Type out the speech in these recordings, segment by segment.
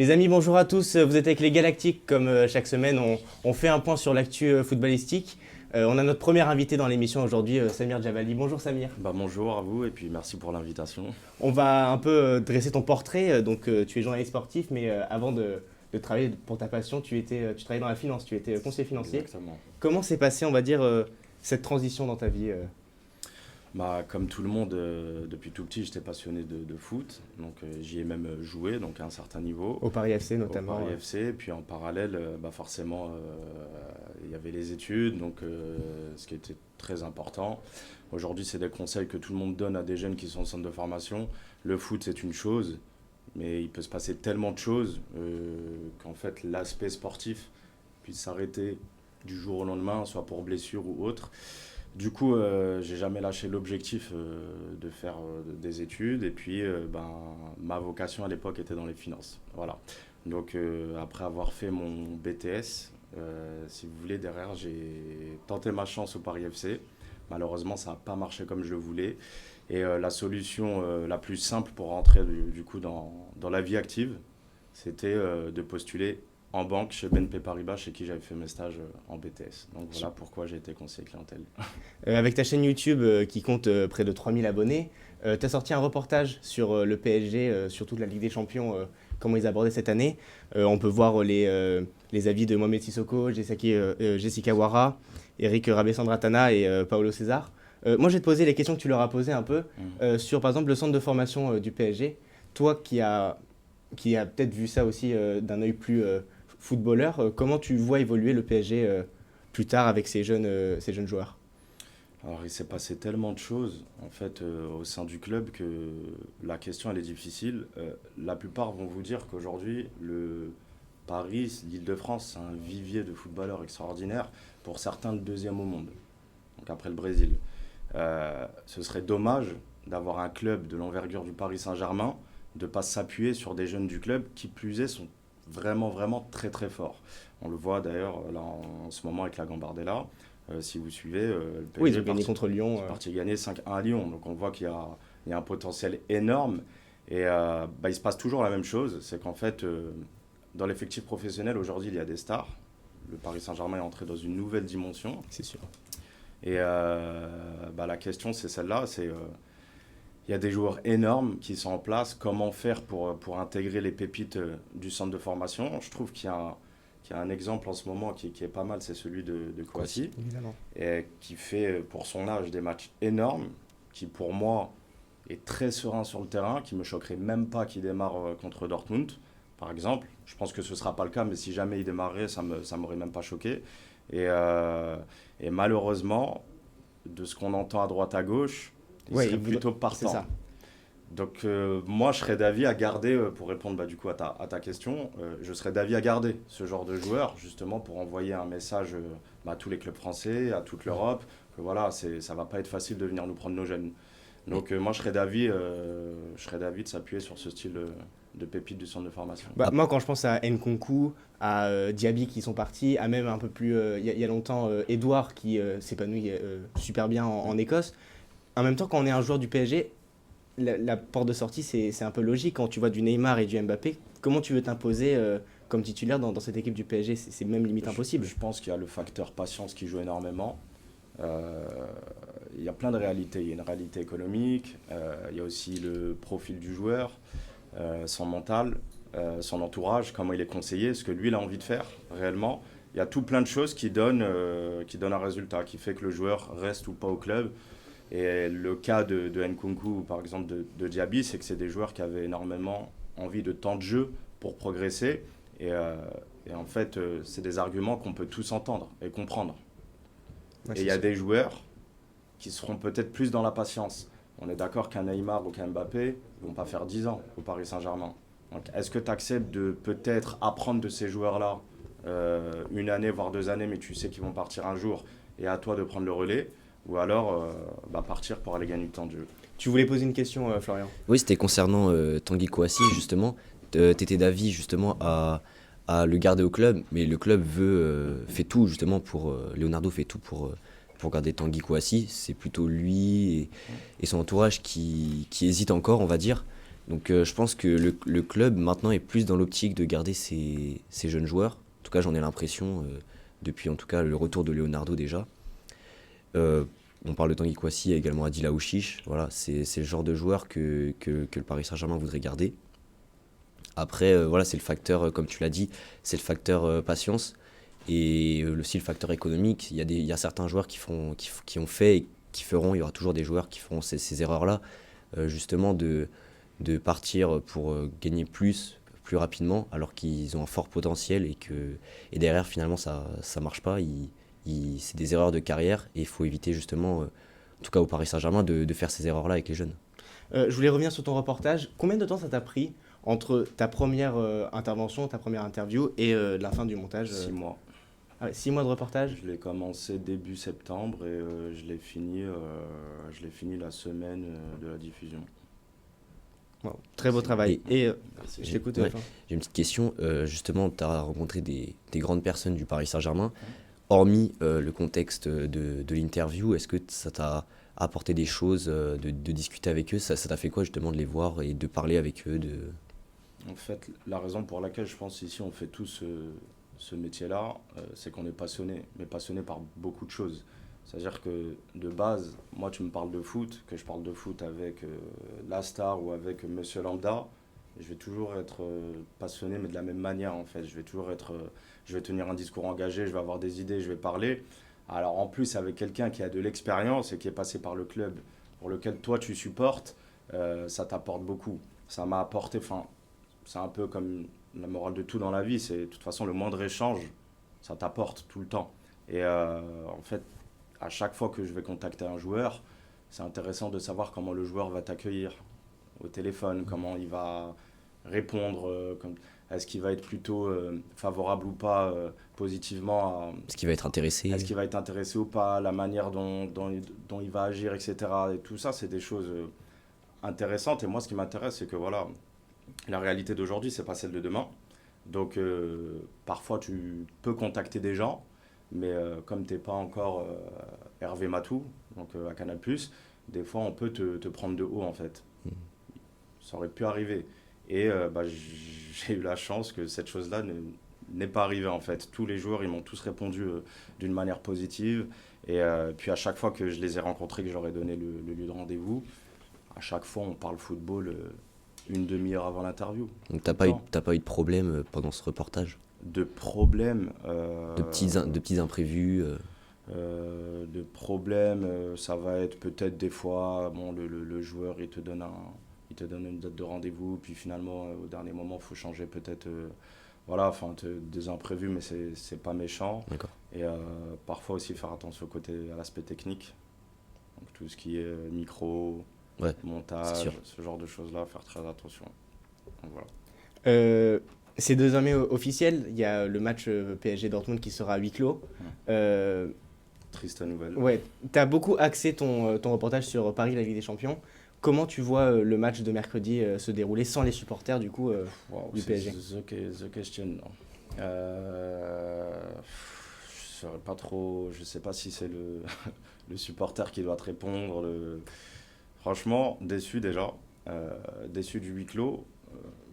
Les amis, bonjour à tous. Vous êtes avec les Galactiques. Comme chaque semaine, on fait un point sur l'actu footballistique. On a notre premier invité dans l'émission aujourd'hui, Samir Djabali. Bonjour Samir. Bonjour à vous et puis merci pour l'invitation. On va un peu dresser ton portrait. Tu es journaliste sportif, mais avant de travailler pour ta passion, tu travaillais dans la finance, tu étais conseiller financier. Exactement. Comment s'est passé, on va dire, cette transition dans ta vie Comme tout le monde, depuis tout petit, j'étais passionné de foot. Donc j'y ai même joué donc à un certain niveau. au Paris FC Au notamment? Paris FC. Et puis en parallèle, forcément, il y avait les études, donc ce qui était très important. Aujourd'hui, c'est des conseils que tout le monde donne à des jeunes qui sont au centre de formation. Le foot, c'est une chose, mais il peut se passer tellement de choses qu'en fait, l'aspect sportif puisse s'arrêter du jour au lendemain, soit pour blessure ou autre. Du coup, j'ai jamais lâché l'objectif de faire des études. Et puis, ma vocation à l'époque était dans les finances. Voilà. Donc, après avoir fait mon BTS, si vous voulez, derrière, j'ai tenté ma chance au Paris FC. Malheureusement, ça n'a pas marché comme je le voulais. Et la solution la plus simple pour rentrer du coup dans la vie active, c'était de postuler en banque chez BNP Paribas, chez qui j'avais fait mes stages en BTS. Donc voilà pourquoi j'ai été conseiller clientèle. Avec ta chaîne YouTube qui compte près de 3000 abonnés, tu as sorti un reportage sur le PSG, sur toute la Ligue des Champions, comment ils abordaient cette année. On peut voir les avis de Mohamed Sissoko, Jessica Wara, Eric Rabessandratana et Paolo César. Moi, je vais te poser les questions que tu leur as posées un peu sur, par exemple, le centre de formation du PSG. Toi qui as peut-être vu ça aussi d'un œil plus footballeur, comment tu vois évoluer le PSG plus tard avec ces jeunes joueurs? Alors il s'est passé tellement de choses en fait au sein du club que la question elle est difficile. La plupart vont vous dire qu'aujourd'hui le Paris, l'Île-de-France, c'est un vivier de footballeurs extraordinaires, pour certains le deuxième au monde, donc après le Brésil. Ce serait dommage d'avoir un club de l'envergure du Paris Saint-Germain, de ne pas s'appuyer sur des jeunes du club qui plus est sont vraiment vraiment très très forts. On le voit d'ailleurs là en ce moment avec la Gambardella. Si vous suivez, le Oui, ils PSG ont gagné contre Lyon. est parti gagner 5-1 à Lyon. Donc on voit qu'il y a un potentiel énorme. Et il se passe toujours la même chose. C'est qu'en fait, dans l'effectif professionnel, aujourd'hui, il y a des stars. Le Paris Saint-Germain est entré dans une nouvelle dimension. C'est sûr. Et la question, c'est celle-là. Il y a des joueurs énormes qui sont en place. Comment faire pour intégrer les pépites du centre de formation? Je trouve qu'il y a un exemple en ce moment qui est pas mal, c'est celui de Kouassi, Évidemment. et qui fait pour son âge des matchs énormes, qui pour moi est très serein sur le terrain, qui me choquerait même pas qu'il démarre contre Dortmund, par exemple. Je pense que ce sera pas le cas, mais si jamais il démarrait, ça m'aurait même pas choqué. Et malheureusement, de ce qu'on entend à droite à gauche, il serait plutôt C'est partant. ça. Donc moi, je serais d'avis à garder, pour répondre du coup à ta question, je serais d'avis à garder ce genre de joueur, justement pour envoyer un message à tous les clubs français, à toute l'Europe, que voilà, ça va pas être facile de venir nous prendre nos jeunes. Donc moi, je serais d'avis de s'appuyer sur ce style de pépite du centre de formation. Moi, quand je pense à Nkunku, à Diaby qui sont partis, à même un peu plus, il y a longtemps, Edouard qui s'épanouit super bien en Écosse. En même temps, quand on est un joueur du PSG, la porte de sortie, c'est un peu logique. Quand tu vois du Neymar et du Mbappé, comment tu veux t'imposer comme titulaire dans cette équipe du PSG? C'est même limite impossible. Je pense qu'il y a le facteur patience qui joue énormément. Il y a plein de réalités. Il y a une réalité économique, il y a aussi le profil du joueur, son mental, son entourage, comment il est conseillé, ce que lui il a envie de faire réellement. Il y a tout plein de choses qui donnent un résultat, qui fait que le joueur reste ou pas au club. Et le cas de Nkunku, par exemple de Diaby, c'est que c'est des joueurs qui avaient énormément envie de temps de jeu pour progresser. Et en fait, c'est des arguments qu'on peut tous entendre et comprendre. Ouais, Et il y a des joueurs qui seront peut-être plus dans la patience. On est d'accord qu'un Neymar ou qu'un Mbappé ne vont pas faire 10 ans au Paris Saint-Germain. Donc, est-ce que tu acceptes de peut-être apprendre de ces joueurs-là une année, voire 2 années, mais tu sais qu'ils vont partir un jour et à toi de prendre le relais, ou alors partir pour aller gagner du temps de jeu? Tu voulais poser une question, Florian? Oui, c'était concernant Tanguy Kouassi, justement. Tu étais d'avis, justement, à le garder au club, mais le club fait tout, justement, Leonardo fait tout pour garder Tanguy Kouassi. C'est plutôt lui et son entourage qui hésite encore, on va dire. Donc je pense que le club maintenant est plus dans l'optique de garder ses jeunes joueurs. En tout cas, j'en ai l'impression depuis en tout cas le retour de Leonardo déjà. Euh, on parle de Tanguy Kouassi et également Adil Aouchiche. Voilà, c'est le genre de joueur que le Paris Saint-Germain voudrait garder. Après, voilà, c'est le facteur, comme tu l'as dit, c'est le facteur patience et aussi le facteur économique. Il y a certains joueurs qui ont fait et qui feront, il y aura toujours des joueurs qui feront ces erreurs-là, justement de partir pour gagner plus rapidement, alors qu'ils ont un fort potentiel et derrière, finalement, ça marche pas. C'est des erreurs de carrière et il faut éviter, justement, en tout cas au Paris Saint-Germain, de faire ces erreurs-là avec les jeunes. Je voulais revenir sur ton reportage. Combien de temps ça t'a pris entre ta première intervention, ta première interview et la fin du montage 6 mois. Ah ouais, 6 mois de reportage. Je l'ai commencé début septembre et je l'ai fini la semaine de la diffusion. Wow, très beau travail. Et Merci. je t'écoute. Ouais. Enfin. J'ai une petite question. Justement, tu as rencontré des grandes personnes du Paris Saint-Germain. Hormis le contexte de l'interview, est-ce que ça t'a apporté des choses, de discuter avec eux? Ça t'a fait quoi justement de les voir et de parler avec eux En fait, la raison pour laquelle je pense ici on fait tous ce métier-là, c'est qu'on est passionné, mais passionné par beaucoup de choses. C'est-à-dire que de base, moi tu me parles de foot, que je parle de foot avec la star ou avec Monsieur Lambda, je vais toujours être passionné, mais de la même manière en fait. Je vais tenir un discours engagé, je vais avoir des idées, je vais parler. Alors en plus avec quelqu'un qui a de l'expérience et qui est passé par le club pour lequel toi tu supportes, ça t'apporte beaucoup. Ça m'a apporté, enfin, c'est un peu comme la morale de tout dans la vie, c'est de toute façon le moindre échange, ça t'apporte tout le temps. Et en fait, à chaque fois que je vais contacter un joueur, c'est intéressant de savoir comment le joueur va t'accueillir au téléphone, comment il va répondre, est-ce qu'il va être plutôt favorable ou pas positivement à, Est-ce qu'il va être intéressé? est-ce qu'il va être intéressé ou pas, la manière dont il va agir, etc. Et tout ça, c'est des choses intéressantes. Et moi, ce qui m'intéresse, c'est que voilà, la réalité d'aujourd'hui, c'est pas celle de demain. Donc, parfois, tu peux contacter des gens, mais comme tu n'es pas encore Hervé Matou, donc à Canal+, des fois, on peut te prendre de haut, en fait. Ça aurait pu arriver. Et j'ai eu la chance que cette chose-là n'est pas arrivée, en fait. Tous les joueurs, ils m'ont tous répondu d'une manière positive. Et puis, à chaque fois que je les ai rencontrés, que je leur ai donné le lieu de rendez-vous, à chaque fois, on parle football une demi-heure avant l'interview. Donc Tout le temps. t'as pas eu de problème pendant ce reportage? De problèmes. De petits imprévus De problèmes, ça va être peut-être des fois, bon, le joueur il te donne une date de rendez-vous, puis finalement, au dernier moment, il faut changer peut-être, voilà, enfin, des imprévus, mais c'est pas méchant. D'accord. Et parfois aussi faire attention à l'aspect technique, donc tout ce qui est micro, Ouais, c'est montage, sûr. ce genre de choses-là, faire très attention. Donc voilà. C'est désormais officiel. Il y a le match PSG Dortmund qui sera à huis clos. Triste nouvelle. Ouais, tu as beaucoup axé ton reportage sur Paris, la Ligue des Champions. Comment tu vois le match de mercredi se dérouler sans les supporters du coup Wow, du c'est PSG? the question. Je saurais pas trop. Je sais pas si c'est le supporter qui doit te répondre. Franchement, déçu déjà. Déçu du huis clos.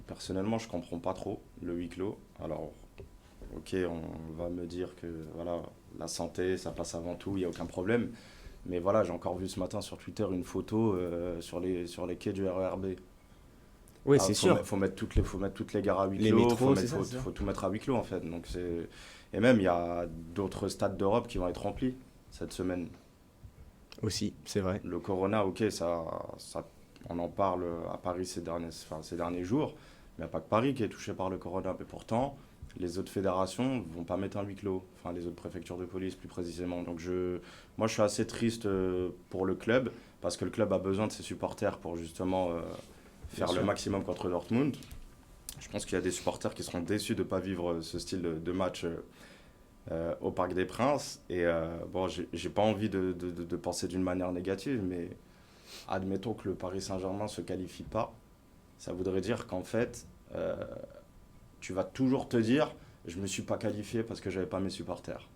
Personnellement, je comprends pas trop le huis clos. Alors, ok, on va me dire que voilà, la santé, ça passe avant tout, il n'y a aucun problème. Mais voilà, j'ai encore vu ce matin sur Twitter une photo sur les quais du RERB. Oui, Ah, c'est sûr. faut mettre toutes les gares à huis Les clos, métros, c'est faut, ça, c'est ça. faut tout mettre à huis clos en fait. Donc et même il y a d'autres stades d'Europe qui vont être remplis cette semaine. Aussi, c'est vrai. Le Corona, ok, on en parle à Paris ces derniers jours, mais il n'y a pas que Paris qui est touché par le Corona. Mais pourtant, les autres fédérations vont pas mettre un huis clos, enfin les autres préfectures de police plus précisément. Donc moi je suis assez triste pour le club, parce que le club a besoin de ses supporters pour justement faire le maximum contre Dortmund. Je pense qu'il y a des supporters qui seront déçus de ne pas vivre ce style de match au Parc des Princes. Et bon, j'ai pas envie de penser d'une manière négative, mais admettons que le Paris Saint-Germain ne se qualifie pas. Ça voudrait dire qu'en fait, tu vas toujours te dire je ne me suis pas qualifié parce que je n'avais pas mes supporters.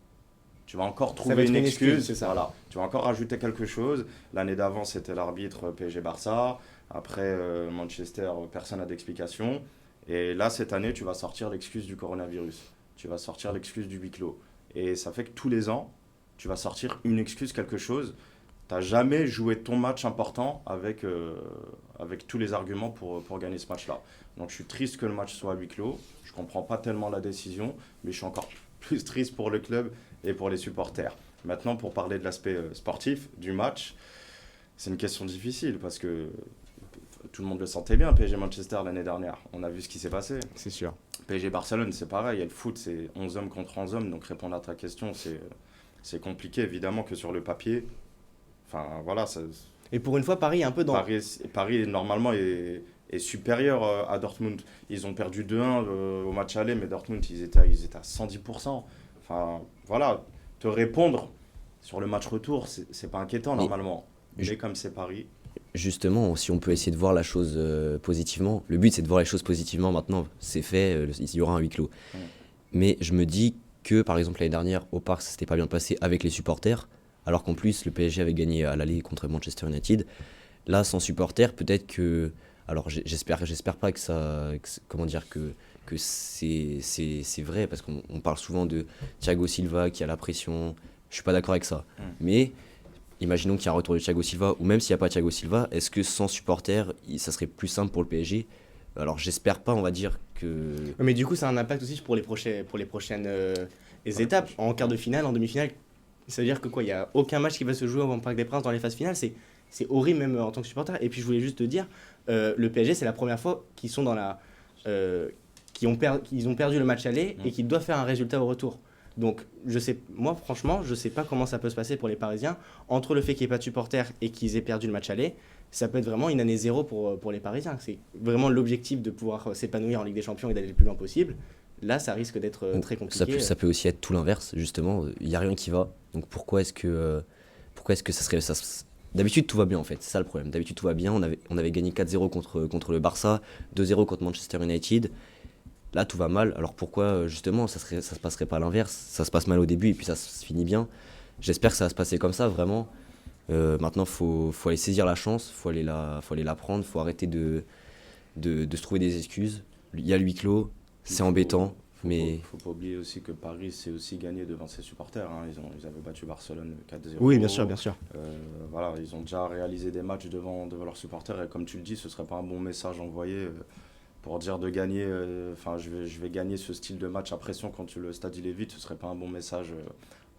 Tu vas encore va trouver être une une excuse, excuse, c'est ça. voilà. Tu vas encore rajouter quelque chose. L'année d'avant, c'était l'arbitre PSG-Barça. Après, Manchester, personne n'a d'explication. Et là, cette année, tu vas sortir l'excuse du coronavirus. Tu vas sortir l'excuse du huis clos. Et ça fait que tous les ans, tu vas sortir une excuse, quelque chose. Tu n'as jamais joué ton match important avec tous les arguments pour gagner ce match-là. Donc je suis triste que le match soit à huis clos. Je ne comprends pas tellement la décision, mais je suis encore plus triste pour le club et pour les supporters. Maintenant, pour parler de l'aspect sportif du match, c'est une question difficile parce que tout le monde le sentait bien, PSG Manchester l'année dernière. On a vu ce qui s'est passé. C'est sûr. PSG Barcelone, c'est pareil. Et le foot, c'est 11 hommes contre 11 hommes. Donc répondre à ta question, c'est compliqué, évidemment, que sur le papier. Enfin, voilà. Et pour une fois, Paris est un peu dans... Paris normalement, est supérieur à Dortmund. Ils ont perdu 2-1 au match aller, mais Dortmund, ils étaient à 110%. Enfin, voilà. Te répondre sur le match retour, c'est pas inquiétant, normalement. Mais comme c'est Paris... Justement, si on peut essayer de voir la chose positivement, le but c'est de voir les choses positivement maintenant, c'est fait, il y aura un huis clos. Mais je me dis que par exemple l'année dernière au Parc ça s'était pas bien passé avec les supporters, alors qu'en plus le PSG avait gagné à l'aller contre Manchester United. Là sans supporters, peut-être que, alors j'espère pas que ça, comment dire, que c'est vrai, parce qu'on parle souvent de Thiago Silva qui a la pression, je suis pas d'accord avec ça. Mais imaginons qu'il y a un retour de Thiago Silva, ou même s'il n'y a pas Thiago Silva, est-ce que sans supporters, ça serait plus simple pour le PSG? Alors j'espère pas, on va dire que... Mais du coup, ça a un impact aussi pour les prochaines étapes. En quart de finale, en demi-finale, ça veut dire que quoi, il n'y a aucun match qui va se jouer au Parc des Princes dans les phases finales. C'est horrible même en tant que supporter. Et puis je voulais juste te dire, le PSG, c'est la première fois qu'ils sont dans qu'ils ont perdu le match aller et qu'ils doivent faire un résultat au retour. Donc, moi, franchement, je ne sais pas comment ça peut se passer pour les Parisiens. Entre le fait qu'il n'y ait pas de supporters et qu'ils aient perdu le match aller, ça peut être vraiment une année zéro pour les Parisiens. C'est vraiment l'objectif de pouvoir s'épanouir en Ligue des Champions et d'aller le plus loin possible. Là, ça risque d'être très compliqué. Ça peut aussi être tout l'inverse, justement. Il n'y a rien qui va. Donc, pourquoi est-ce que ça serait... D'habitude, tout va bien, en fait. C'est ça le problème. D'habitude, tout va bien. On avait gagné 4-0 contre le Barça, 2-0 contre Manchester United. Là, tout va mal. Alors pourquoi, justement, ça se passerait pas à l'inverse? Ça se passe mal au début et puis ça se finit bien. J'espère que ça va se passer comme ça, vraiment. Maintenant, faut aller saisir la chance, faut aller la prendre, faut arrêter de se trouver des excuses. Il y a le huis clos, c'est embêtant, mais... Faut pas oublier aussi que Paris s'est aussi gagné devant ses supporters. Hein. Ils avaient battu Barcelone 4-0. Oui, bien sûr, bien sûr. Voilà, ils ont déjà réalisé des matchs devant leurs supporters et comme tu le dis, ce serait pas un bon message envoyé... pour dire de gagner, je vais gagner ce style de match à pression quand le stade il est vide, ce serait pas un bon message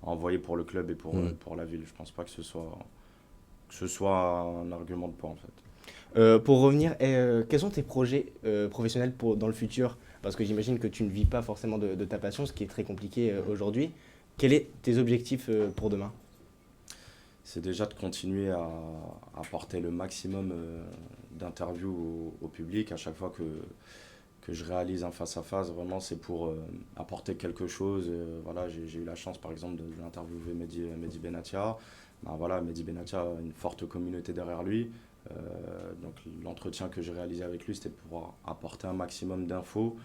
à envoyer pour le club et pour la ville. Je pense pas que ce soit un argument de poids en fait. Pour revenir, quels sont tes projets professionnels dans le futur? Parce que j'imagine que tu ne vis pas forcément de ta passion, ce qui est très compliqué aujourd'hui. Quels sont tes objectifs pour demain? C'est déjà de continuer à apporter le maximum d'interviews au public. À chaque fois que je réalise un face-à-face, vraiment, c'est pour apporter quelque chose. Voilà, j'ai eu la chance, par exemple, de l'interviewer Mehdi Benatia. Ben, voilà, Mehdi Benatia a une forte communauté derrière lui. Donc l'entretien que j'ai réalisé avec lui, c'était pour apporter un maximum d'infos.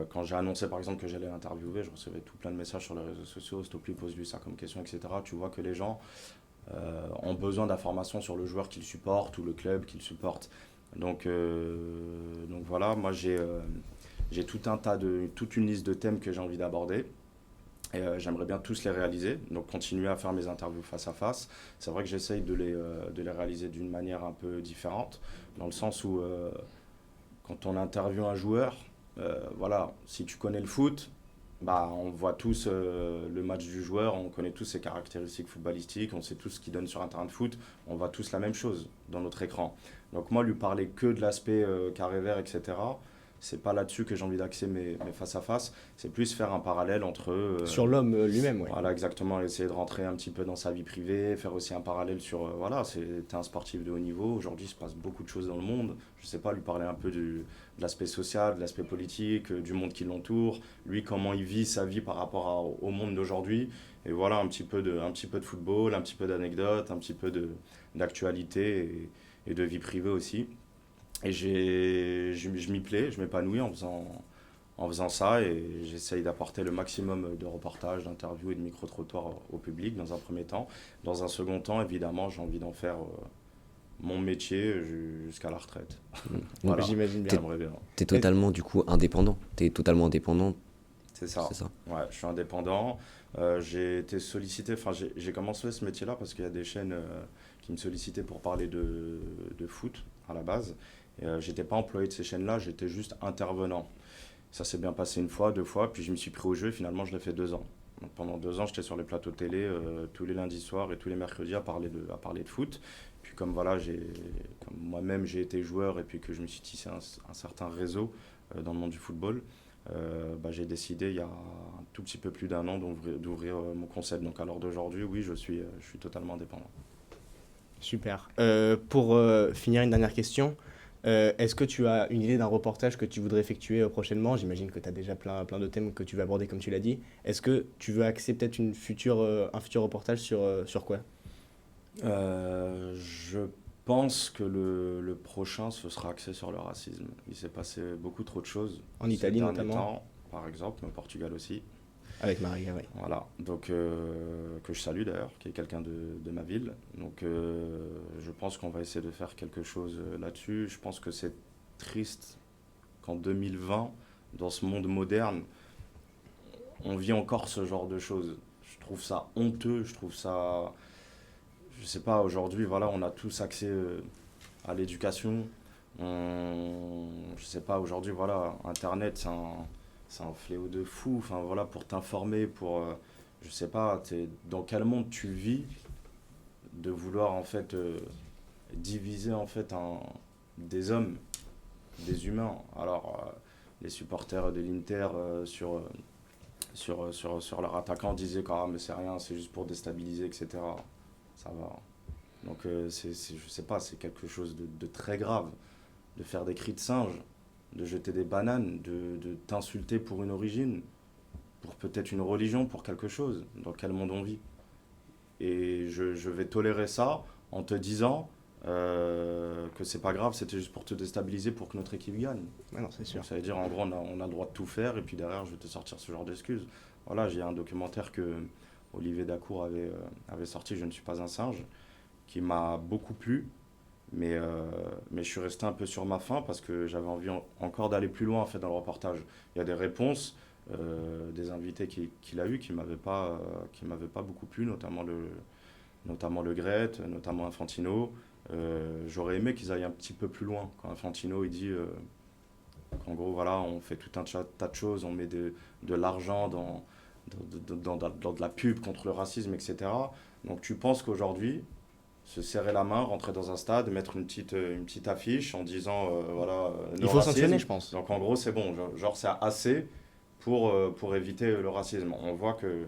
Quand j'ai annoncé par exemple que j'allais l'interviewer, je recevais tout plein de messages sur les réseaux sociaux, s'il te plaît, pose-lui ça comme question, etc. Tu vois que les gens ont besoin d'informations sur le joueur qu'ils supportent ou le club qu'ils supportent. Donc voilà, moi j'ai toute une liste de thèmes que j'ai envie d'aborder. Et j'aimerais bien tous les réaliser, donc continuer à faire mes interviews face à face. C'est vrai que j'essaye de les réaliser d'une manière un peu différente, dans le sens où quand on interviewe un joueur, voilà, si tu connais le foot, bah, on voit tous le match du joueur, on connaît tous ses caractéristiques footballistiques, on sait tous ce qu'il donne sur un terrain de foot, on voit tous la même chose dans notre écran. Donc moi, lui parler que de l'aspect carré vert, etc., c'est pas là-dessus que j'ai envie d'axer mes face-à-face, c'est plus faire un parallèle entre... sur l'homme lui-même, oui. Voilà, exactement, essayer de rentrer un petit peu dans sa vie privée, faire aussi un parallèle sur... voilà, t'es un sportif de haut niveau, aujourd'hui il se passe beaucoup de choses dans le monde, je sais pas, lui parler un peu de l'aspect social, de l'aspect politique, du monde qui l'entoure, lui comment il vit sa vie par rapport au monde d'aujourd'hui, et voilà, un petit peu de football, un petit peu d'anecdotes, un petit peu d'actualité et de vie privée aussi. Et je m'y plais, je m'épanouis en en faisant ça et j'essaye d'apporter le maximum de reportages, d'interviews et de micro-trottoirs au public dans un premier temps. Dans un second temps, évidemment, j'ai envie d'en faire mon métier jusqu'à la retraite. Voilà, J'imagine bien. j'aimerais bien. Tu es totalement du coup indépendant. Tu es totalement indépendant, C'est ça. c'est ça? Ouais, je suis indépendant. J'ai été sollicité, enfin j'ai commencé ce métier-là parce qu'il y a des chaînes qui me sollicitaient pour parler de foot à la base. Et j'étais pas employé de ces chaînes-là, j'étais juste intervenant. Ça s'est bien passé une fois, deux fois, puis je me suis pris au jeu et finalement je l'ai fait 2 ans. Donc pendant 2 ans, j'étais sur les plateaux télé tous les lundis soirs et tous les mercredis à parler de foot. Puis comme voilà, comme moi-même j'ai été joueur et puis que je me suis tissé un certain réseau dans le monde du football, j'ai décidé il y a un tout petit peu plus d'1 an d'ouvrir mon concept. Donc à l'heure d'aujourd'hui, oui, je suis totalement indépendant. Super. Pour finir, une dernière question. Est-ce que tu as une idée d'un reportage que tu voudrais effectuer prochainement? J'imagine que tu as déjà plein de thèmes que tu veux aborder comme tu l'as dit. Est-ce que tu veux axer peut-être un futur reportage sur quoi? Je pense que le prochain, ce sera axé sur le racisme. Il s'est passé beaucoup trop de choses En ces Italie derniers notamment, temps, par exemple, mais au Portugal aussi. avec Maria, oui. Voilà, donc que je salue d'ailleurs, qui est quelqu'un de ma ville. Donc je pense qu'on va essayer de faire quelque chose là-dessus. Je pense que c'est triste qu'en 2020, dans ce monde moderne, on vit encore ce genre de choses. Je trouve ça honteux, je trouve ça... Je sais pas, aujourd'hui, voilà, on a tous accès à l'éducation. Je sais pas, aujourd'hui, voilà, Internet, c'est un fléau de fou. Enfin, voilà, pour t'informer, je sais pas, dans quel monde tu vis, de vouloir, en fait, diviser, en fait, des hommes, des humains. Alors, les supporters de l'Inter sur leur attaquant disaient que ah, mais c'est rien, c'est juste pour déstabiliser, etc. Ça va. Donc, je sais pas, c'est quelque chose de très grave. De faire des cris de singe, de jeter des bananes, de t'insulter pour une origine, pour peut-être une religion, pour quelque chose. Dans quel monde on vit? Et je vais tolérer ça en te disant que c'est pas grave, c'était juste pour te déstabiliser, pour que notre équipe gagne. Ouais, non, c'est sûr. Donc, ça veut dire, en gros, on a le droit de tout faire, et puis derrière, je vais te sortir ce genre d'excuses. Voilà, j'ai un documentaire que Olivier Dacour avait sorti, Je ne suis pas un singe, qui m'a beaucoup plu, mais je suis resté un peu sur ma faim parce que j'avais envie encore d'aller plus loin en fait, dans le reportage. Il y a des réponses des invités qu'il a eu qui m'avaient pas beaucoup plu, notamment le Gret, notamment Infantino. J'aurais aimé qu'ils aillent un petit peu plus loin. Quand Infantino il dit qu'en gros, voilà, on fait tout un tas de choses, on met de l'argent dans de la pub contre le racisme, etc. Donc tu penses qu'aujourd'hui, se serrer la main, rentrer dans un stade, mettre une petite affiche en disant voilà, Il no faut racisme. sanctionner, je pense. Donc en gros, c'est bon, genre c'est assez pour éviter le racisme. On voit que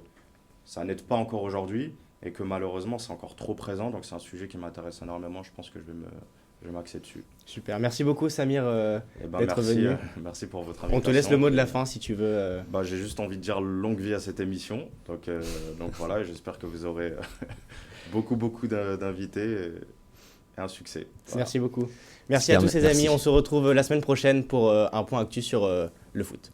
ça n'aide pas encore aujourd'hui et que malheureusement c'est encore trop présent. Donc c'est un sujet qui m'intéresse énormément. Je pense que je vais m'axer dessus. Super. Merci beaucoup, Samir, Eh ben, d'être merci, venu. merci pour votre invitation. On te laisse le mot de la fin si tu veux. J'ai juste envie de dire longue vie à cette émission. Donc voilà, j'espère que vous aurez beaucoup d'invités et un succès. Voilà. Merci beaucoup. Merci Super, à tous, ces merci. amis. On se retrouve la semaine prochaine pour un point actu sur le foot.